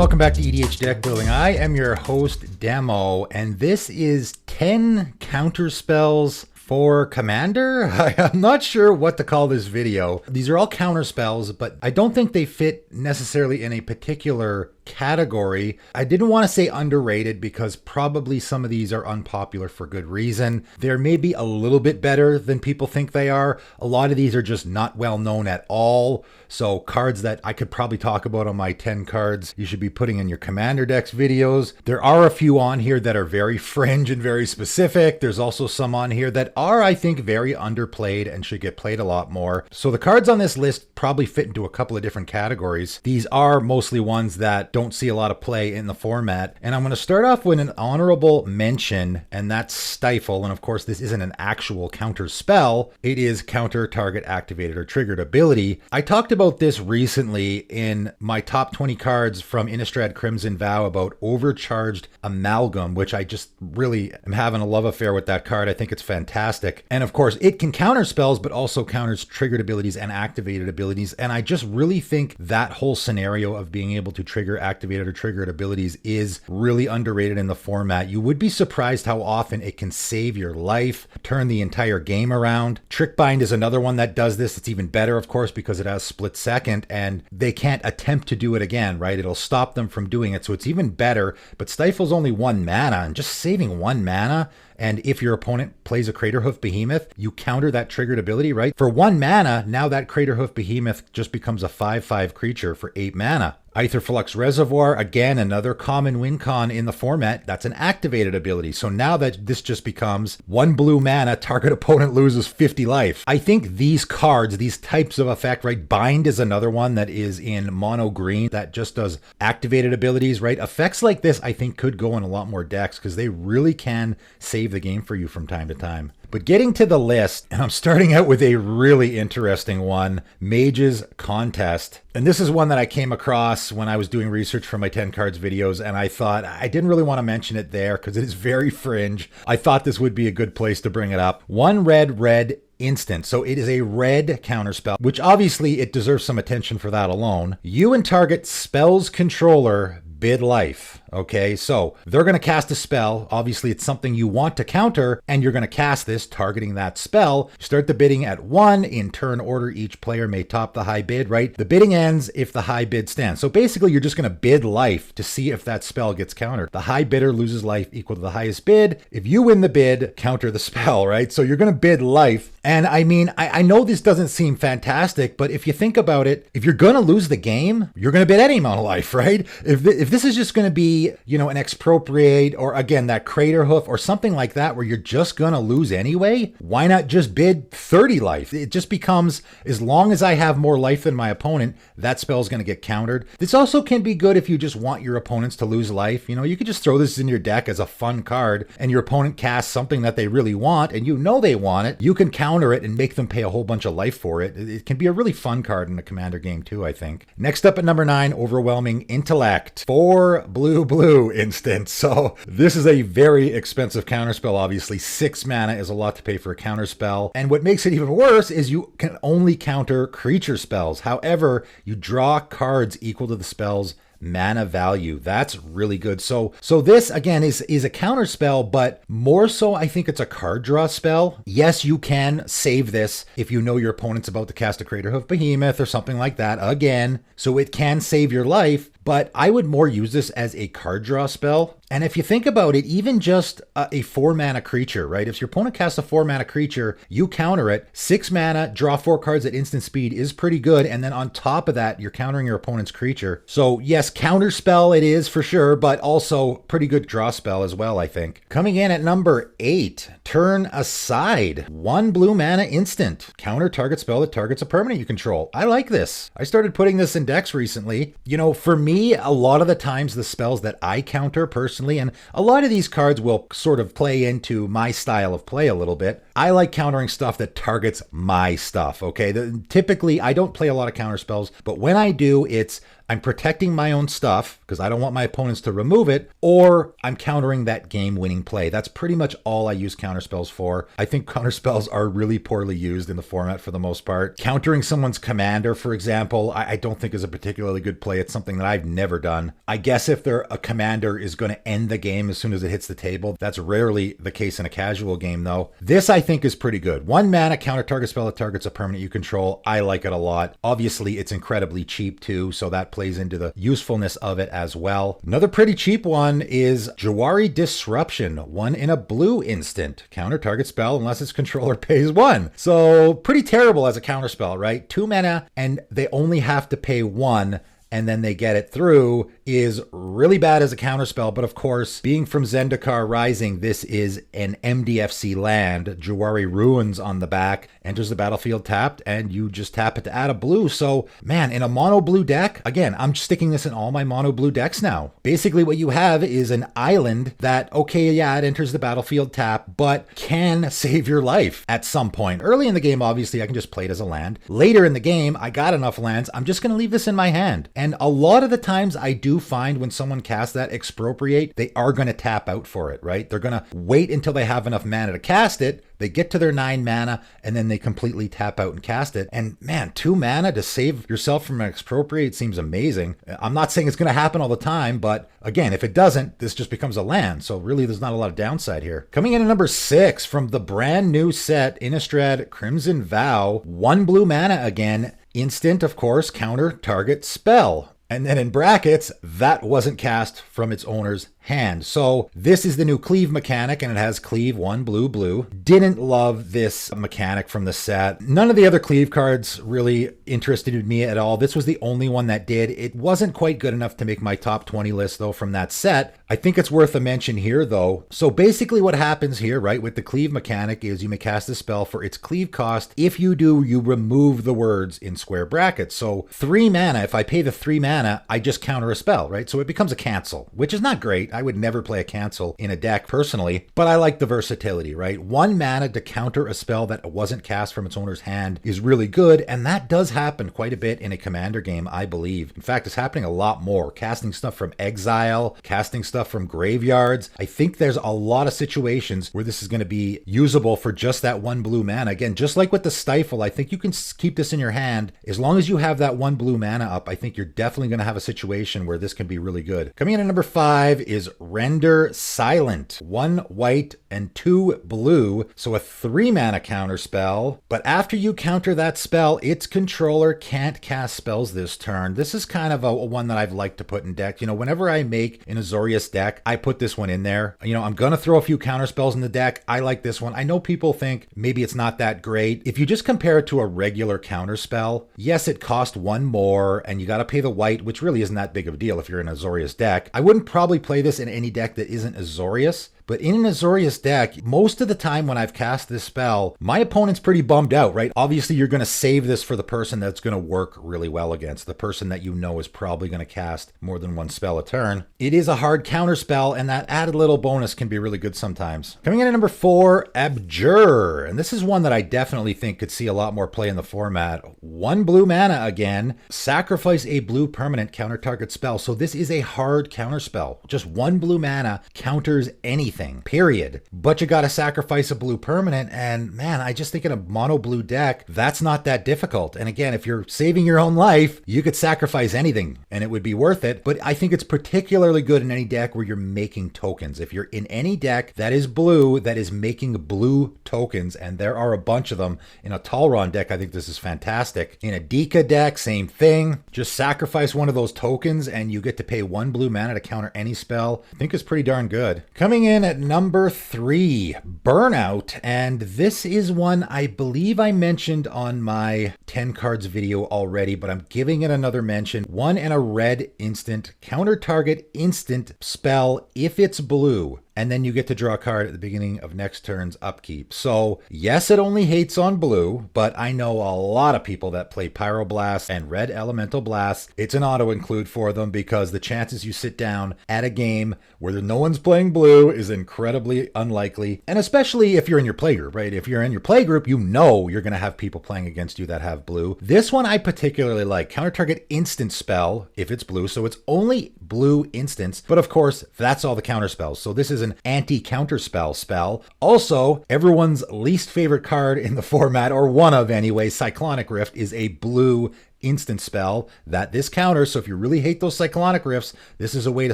welcome back to EDH Deck Building. I am your host, Demo, and this is 10 counterspells for Commander? I'm not sure what to call this video. These are all counterspells, but I don't think they fit necessarily in a particular category. I didn't want to say underrated because probably some of these are unpopular for good reason. They're maybe a little bit better than people think they are. A lot of these are just not well known at all. So cards that I could probably talk about on my 10 cards you should be putting in your Commander decks videos. There are a few on here that are very fringe and very specific. There's also some on here that are, I think, very underplayed and should get played a lot more. So the cards on this list probably fit into a couple of different categories. These are mostly ones that don't see a lot of play in the format. And I'm going to start off with an honorable mention, and that's Stifle. And of course, this isn't an actual counter spell. It is counter target activated or triggered ability. I talked about this recently in my top 20 cards from Innistrad Crimson Vow about Overcharged Amalgam, which I just really am having a love affair with that card. I think it's fantastic. And of course, it can counter spells, but also counters triggered abilities and activated abilities. And I just really think that whole scenario of being able to trigger activated or triggered abilities is really underrated in the format. You would be surprised how often it can save your life, turn the entire game around. Trickbind is another one that does this. It's even better, of course, because it has split second and they can't attempt to do it again, right? It'll stop them from doing it. So it's even better, but Stifle's only 1 mana, and just saving 1 mana. And if your opponent plays a Craterhoof Behemoth, you counter that triggered ability, right? For 1 mana, now that Craterhoof Behemoth just becomes a 5/5 creature for 8 mana. Aetherflux Reservoir, again, another common win con in the format. That's an activated ability. So now that this just becomes 1 blue mana, target opponent loses 50 life. I think these cards, these types of effect, right? Bind is another one that is in mono green that just does activated abilities, right? Effects like this, I think, could go in a lot more decks because they really can save the game for you from time to time. But getting to the list, and I'm starting out with a really interesting one, Mage's Contest. And this is one that I came across when I was doing research for my 10 cards videos, and I thought I didn't really want to mention it there because it is very fringe. I thought this would be a good place to bring it up. 1 red instant. So it is a red counterspell, which obviously it deserves some attention for that alone. You and target spell's controller bid life. Okay, so they're going to cast a spell. Obviously, it's something you want to counter, and you're going to cast this targeting that spell. Start the bidding at 1. In turn order, each player may top the high bid, right? The bidding ends if the high bid stands. So basically, you're just going to bid life to see if that spell gets countered. The high bidder loses life equal to the highest bid. If you win the bid, counter the spell, right? So you're going to bid life. And I mean, I know this doesn't seem fantastic, but if you think about it, if you're going to lose the game, you're going to bid any amount of life, right? If this is just going to be, you know, an expropriate or again, that Craterhoof or something like that where you're just going to lose anyway, why not just bid 30 life? It just becomes, as long as I have more life than my opponent, that spell is going to get countered. This also can be good if you just want your opponents to lose life. You know, you could just throw this in your deck as a fun card and your opponent casts something that they really want and you know they want it. You can counter it and make them pay a whole bunch of life for it. It can be a really fun card in a Commander game too, I think. Next up at number 9, Overwhelming Intellect. 4 blue instant. So this is a very expensive counterspell, obviously. 6 mana is a lot to pay for a counterspell. And what makes it even worse is you can only counter creature spells. However, you draw cards equal to the spell's mana value. That's really good. So this again is a counter spell, but more so I think it's a card draw spell. Yes, you can save this if you know your opponent's about to cast a Craterhoof Behemoth or something like that again. So it can save your life, but I would more use this as a card draw spell. And if you think about it, even just a 4 mana creature, right? If your opponent casts a 4 mana creature, you counter it. 6 mana, draw 4 cards at instant speed is pretty good. And then on top of that, you're countering your opponent's creature. So yes, counter spell it is for sure, but also pretty good draw spell as well, I think. Coming in at number 8, Turn Aside. 1 blue mana instant. Counter target spell that targets a permanent you control. I like this. I started putting this in decks recently. You know, for me, a lot of the times the spells that I counter personally, and a lot of these cards will sort of play into my style of play a little bit. I like countering stuff that targets my stuff, okay? Typically, I don't play a lot of counter spells, but when I do, it's I'm protecting my own stuff because I don't want my opponents to remove it, or I'm countering that game-winning play. That's pretty much all I use counterspells for. I think counterspells are really poorly used in the format for the most part. Countering someone's commander, for example, I don't think is a particularly good play. It's something that I've never done. I guess if a commander is going to end the game as soon as it hits the table, that's rarely the case in a casual game though. This I think is pretty good. 1 mana, counter target spell that targets a permanent you control. I like it a lot. Obviously, it's incredibly cheap too, so that plays into the usefulness of it as well. Another pretty cheap one is Jowari Disruption. 1 in a blue instant. Counter target spell unless its controller pays 1. So pretty terrible as a counter spell, right? 2 mana and they only have to pay 1. And then they get it through is really bad as a counterspell. But of course, being from Zendikar Rising, this is an MDFC land. Jowari Ruins on the back, enters the battlefield tapped, and you just tap it to add a blue. So, man, in a mono blue deck, again, I'm sticking this in all my mono blue decks now. Basically, what you have is an island that, okay, yeah, it enters the battlefield tap, but can save your life at some point. Early in the game, obviously, I can just play it as a land. Later in the game, I got enough lands. I'm just going to leave this in my hand. And a lot of the times I do find when someone casts that expropriate, they are going to tap out for it, right? They're going to wait until they have enough mana to cast it. They get to their 9 mana and then they completely tap out and cast it. And man, 2 mana to save yourself from an expropriate seems amazing. I'm not saying it's going to happen all the time, but again, if it doesn't, this just becomes a land. So really, there's not a lot of downside here. Coming in at number 6 from the brand new set, Innistrad Crimson Vow, 1 blue mana again. Instant, of course, counter target spell. And then in brackets, that wasn't cast from its owner's hand. So this is the new cleave mechanic, and it has cleave 1 blue blue. Didn't love this mechanic from the set. None of the other cleave cards really interested me at all. This was the only one that did. It wasn't quite good enough to make my top 20 list though from that set. I think it's worth a mention here though. So basically what happens here, right, with the cleave mechanic is you may cast a spell for its cleave cost. If you do, you remove the words in square brackets. So 3 mana, if I pay the 3 mana, I just counter a spell, right? So it becomes a cancel, which is not great. I would never play a cancel in a deck personally, but I like the versatility, right? 1 mana to counter a spell that wasn't cast from its owner's hand is really good, and that does happen quite a bit in a commander game, I believe. In fact, it's happening a lot more. Casting stuff from exile, casting stuff from graveyards. I think there's a lot of situations where this is going to be usable for just that 1 blue mana. Again, just like with the Stifle, I think you can keep this in your hand. As long as you have that 1 blue mana up, I think you're definitely going to have a situation where this can be really good. Coming in at number 5 is Render Silent. 1 white and 2 blue, so a 3 mana counter spell. But after you counter that spell, its controller can't cast spells this turn. This is kind of a one that I've liked to put in deck. You know, whenever I make an Azorius deck, I put this one in there. You know, I'm gonna throw a few counter spells in the deck. I like this one. I know people think maybe it's not that great. If you just compare it to a regular counter spell, yes, it cost 1 more and you gotta pay the white, which really isn't that big of a deal if you're in an Azorius deck. I wouldn't probably play this in any deck that isn't Azorius. But in an Azorius deck, most of the time when I've cast this spell, my opponent's pretty bummed out, right? Obviously, you're going to save this for the person that's going to work really well against, the person that you know is probably going to cast more than 1 spell a turn. It is a hard counter spell, and that added little bonus can be really good sometimes. Coming in at number 4, Abdur. And this is one that I definitely think could see a lot more play in the format. 1 blue mana again. Sacrifice a blue permanent counter target spell. So this is a hard counter spell. Just 1 blue mana counters anything. Period. But you gotta sacrifice a blue permanent, and man, I just think in a mono blue deck, that's not that difficult. And again, if you're saving your own life, you could sacrifice anything and it would be worth it. But I think it's particularly good in any deck where you're making tokens. If you're in any deck that is blue, that is making blue tokens, and there are a bunch of them. In a Talron deck, I think this is fantastic. In a Dika deck, same thing. Just sacrifice one of those tokens and you get to pay 1 blue mana to counter any spell. I think it's pretty darn good. Coming in at number 3, Burnout. And this is one I believe I mentioned on my 10 cards video already, but I'm giving it another mention. 1 and a red instant, counter target instant spell if it's blue. and then you get to draw a card at the beginning of next turn's upkeep. So yes, it only hates on blue, but I know a lot of people that play Pyroblast and Red Elemental Blast. It's an auto include for them because the chances you sit down at a game where no one's playing blue is incredibly unlikely. And especially if you're in your playgroup, right? If you're in your playgroup, you know you're going to have people playing against you that have blue. This one I particularly like. Counter target instant spell if it's blue. So it's only blue instants. But of course, that's all the counter spells. So this is an anti-counterspell spell. Also, everyone's least favorite card in the format, or one of anyway, Cyclonic Rift, is a blue instant spell that this counters. So if you really hate those Cyclonic Rifts, this is a way to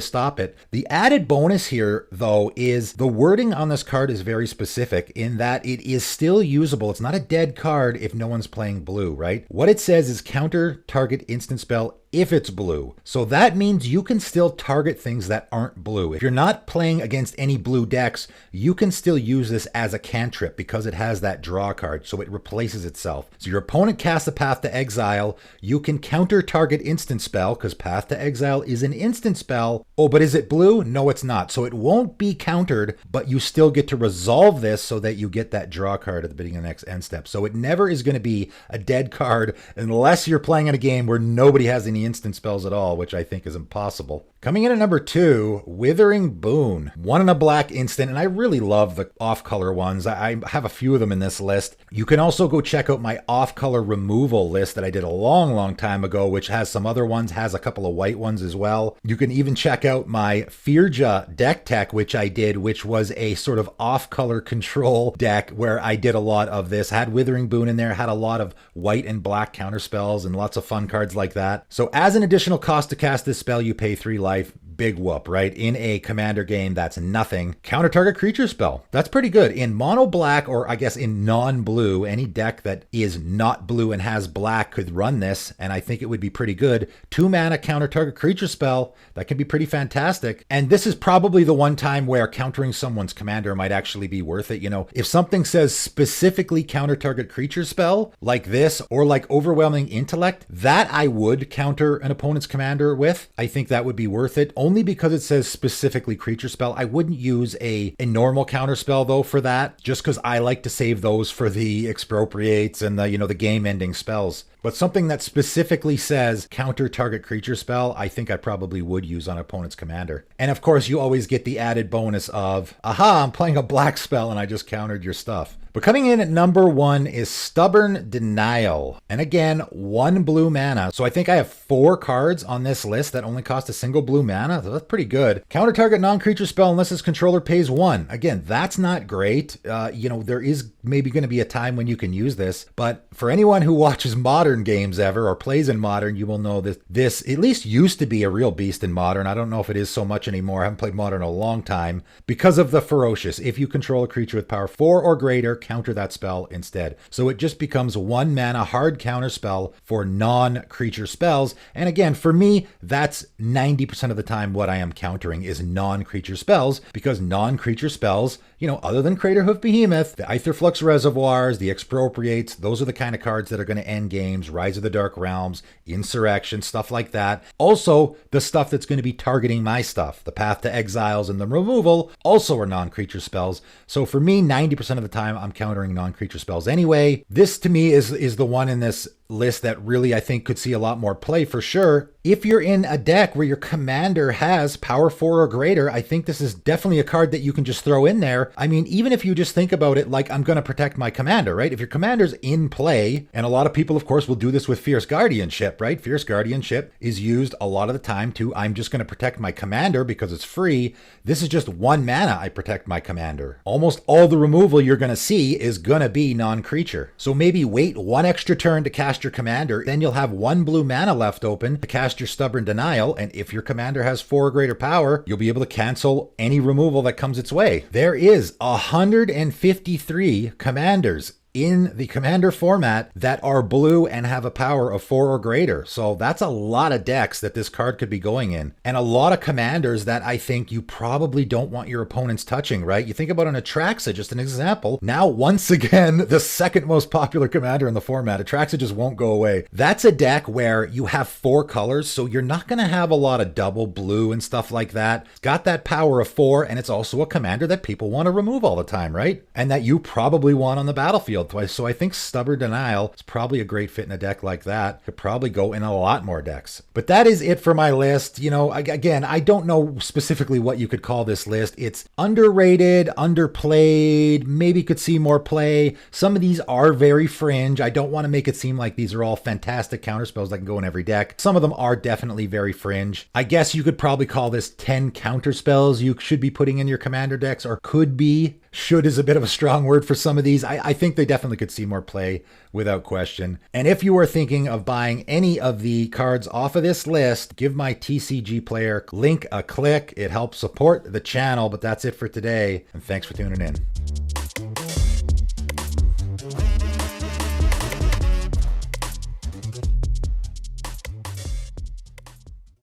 stop it. The added bonus here, though, is the wording on this card is very specific in that it is still usable. It's not a dead card if no one's playing blue, right? What it says is counter target instant spell if it's blue. So that means you can still target things that aren't blue. If you're not playing against any blue decks, you can still use this as a cantrip because it has that draw card, so it replaces itself. So your opponent casts a Path to Exile, you can counter target instant spell because Path to Exile is an instant spell. Oh, but is it blue? No, it's not. So it won't be countered, but you still get to resolve this so that you get that draw card at the beginning of the next end step. So it never is going to be a dead card unless you're playing in a game where nobody has any instant spells at all, which I think is impossible. Coming in at number 2, Withering Boon. 1 and a black instant, and I really love the off-color ones. I have a few of them in this list. You can also go check out my off-color removal list that I did a long time ago, which has some other ones, has a couple of white ones as well. You can even check out my Firja deck tech, which I did, which was a sort of off-color control deck where I did a lot of this. Had Withering Boon in there, had a lot of white and black counterspells and lots of fun cards like that. So as an additional cost to cast this spell, you pay 3 life. Big whoop, right? In a commander game, that's nothing. Counter target creature spell. That's pretty good. In mono black, or I guess in non-blue, any deck that is not blue and has black could run this, and I think it would be pretty good. 2 mana counter target creature spell. That can be pretty fantastic. And this is probably the one time where countering someone's commander might actually be worth it. You know, if something says specifically counter target creature spell, like this, or like overwhelming intellect, that I would counter an opponent's commander with. I think that would be worth it. Only because it says specifically creature spell. I wouldn't use a normal counter spell though for that, just because I like to save those for the expropriates and the, you know, the game ending spells. But something that specifically says counter target creature spell, I think I probably would use on opponent's commander. And of course, you always get the added bonus of, aha, I'm playing a black spell and I just countered your stuff. But coming in at number 1 is Stubborn Denial. And again, 1 blue mana. So I think I have 4 cards on this list that only cost a single blue mana. So that's pretty good. Counter target non-creature spell unless its controller pays 1. Again, that's not great. You know, there is maybe going to be a time when you can use this. But for anyone who watches Modern games ever or plays in Modern, you will know that this at least used to be a real beast in Modern. I don't know if it is so much anymore. I haven't played Modern in a long time. Because of the Ferocious. If you control a creature with power 4 or greater, counter that spell instead. So it just becomes 1 mana hard counter spell for non-creature spells. And again, for me, that's 90% of the time what I am countering is non-creature spells, because non-creature spells, you know, other than Craterhoof Behemoth, the Aetherflux Reservoirs, the Expropriates, those are the kind of cards that are going to end games. Rise of the Dark Realms, Insurrection, stuff like that. Also, the stuff that's going to be targeting my stuff, the Path to Exiles and the removal, also are non-creature spells. So for me, 90% of the time, I'm countering non-creature spells anyway. This to me is the one in this list that really I think could see a lot more play for sure. If you're in a deck where your commander has power 4 or greater, I think this is definitely a card that you can just throw in there. I mean, even if you just think about it like I'm going to protect my commander, right? If your commander's in play, and a lot of people, of course, will do this with Fierce Guardianship, right? Fierce Guardianship is used a lot of the time to, I'm just going to protect my commander because it's free. This is just 1 mana, I protect my commander. Almost all the removal you're going to see is going to be non-creature. So maybe wait 1 extra turn to cast your commander, then you'll have 1 blue mana left open to cast your Stubborn Denial, and if your commander has 4 or greater power, you'll be able to cancel any removal that comes its way. There is 153 commanders in the Commander format that are blue and have a power of 4 or greater. So that's a lot of decks that this card could be going in. And a lot of commanders that I think you probably don't want your opponents touching, right? You think about an Atraxa, just an example. Now, once again, the second most popular commander in the format, Atraxa just won't go away. That's a deck where you have 4 colors, so you're not going to have a lot of double blue and stuff like that. It's got that power of 4, and it's also a commander that people want to remove all the time, right? And that you probably want on the battlefield. So I think Stubborn Denial is probably a great fit in a deck like that. Could probably go in a lot more decks. But that is it for my list. You know, again, I don't know specifically what you could call this list. It's underrated, underplayed, maybe could see more play. Some of these are very fringe. I don't want to make it seem like these are all fantastic counterspells that can go in every deck. Some of them are definitely very fringe. I guess you could probably call this 10 counterspells you should be putting in your commander decks, or could be. Should is a bit of a strong word for some of these. I think they definitely could see more play without question. And if you are thinking of buying any of the cards off of this list, give my TCG Player link a click. It helps support the channel, but that's it for today. And thanks for tuning in.